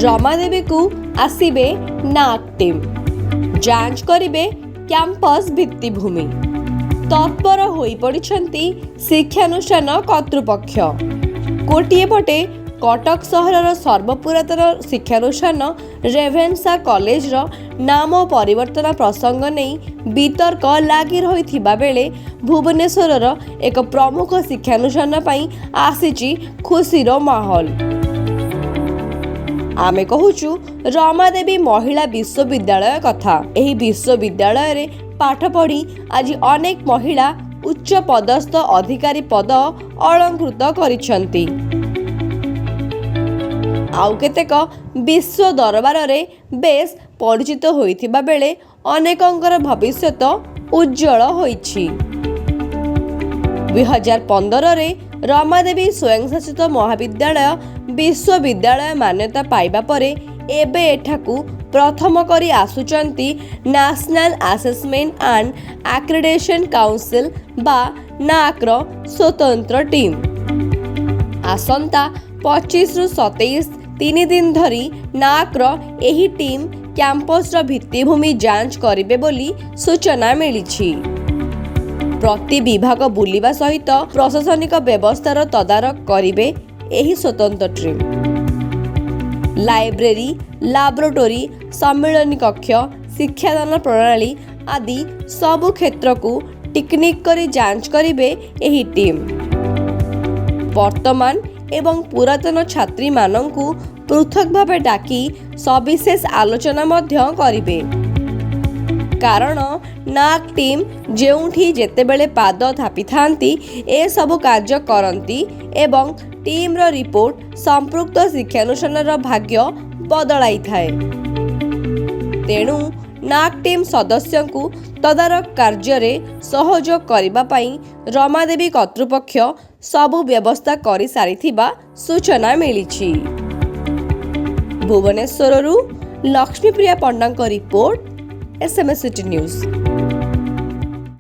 रमादेवी को आसीबे नाक टीम, जांच करिबे कैंपस भित्तिभूमि। तत्पर होई पड़िछंती शिक्षानुष्ठान कर्तृपक्ष। गोटिए पटे कटक सहरर सर्वपुरातन शिक्षानुष्ठान रेभेन्सा कॉलेज नाम परिवर्तन प्रसंग नहीं वितर्क लगी रही बेले भुवनेश्वर एक प्रमुख शिक्षानुष्ठान पई आसीची खुशीर माहौल। आमे कहूचु रमादेवी महिला विश्वविद्यालय कथा। एही विश्वविद्यालय रे पाठ पढ़ी आज अनेक महिला उच्च पदस्थ अधिकारी पद अलंकृत करिसंती। आउ केतेक विश्व दरबार रे बेस परिचित होइथिबा बेले अनेकंकर भविष्यत उज्जवल होइछि। 2015 रे रमादेवी स्वयंशासित महाविद्यालय विश्वविद्यालय मान्यता पाइबा परे एबे एठाकू प्रथम करी आसुचंती national assessment and accreditation council बा नाक्र स्वतंत्र टीम। आसंता 25 रु 27 3 दिन धरी नाक्र एही टीम कैंपस भित्तिभूमि जांच करिबे बोली सूचना मिलिछि। प्रति विभाग बुलिबा सहित प्रशासनिक व्यवस्थार तदारक करिबे एही स्वतंत्र टीम। लाइब्रेरी, लैबोरेटरी, सम्मेलनी कक्ष, शिक्षादान प्रणाली आदि सबु क्षेत्र को टिकनिक करी जांच करिबे एही टीम। वर्तमान एवं पुरातन छात्री मानंकु पृथक भावे डाकी सविशेष आलोचना मध्य करिबे। कारण नाक टीम जेउठी जेतेबेले पाद थापी थांती ए सबु कार्य करंती एवं टीम रो रिपोर्ट संपृक्त शिक्षानुष्ठान भाग्य बदलाई थाए। तेणु नाक टीम सदस्यों को तदारक कार्य रे सहयोग करिबा पई रमादेवी कर्तृपक्ष सबु व्यवस्था करि सारिथिबा सूचना मिलिछि। भुवनेश्वररू लक्ष्मीप्रिया पंडांक रिपोर्ट, SMS सिटी न्यूज।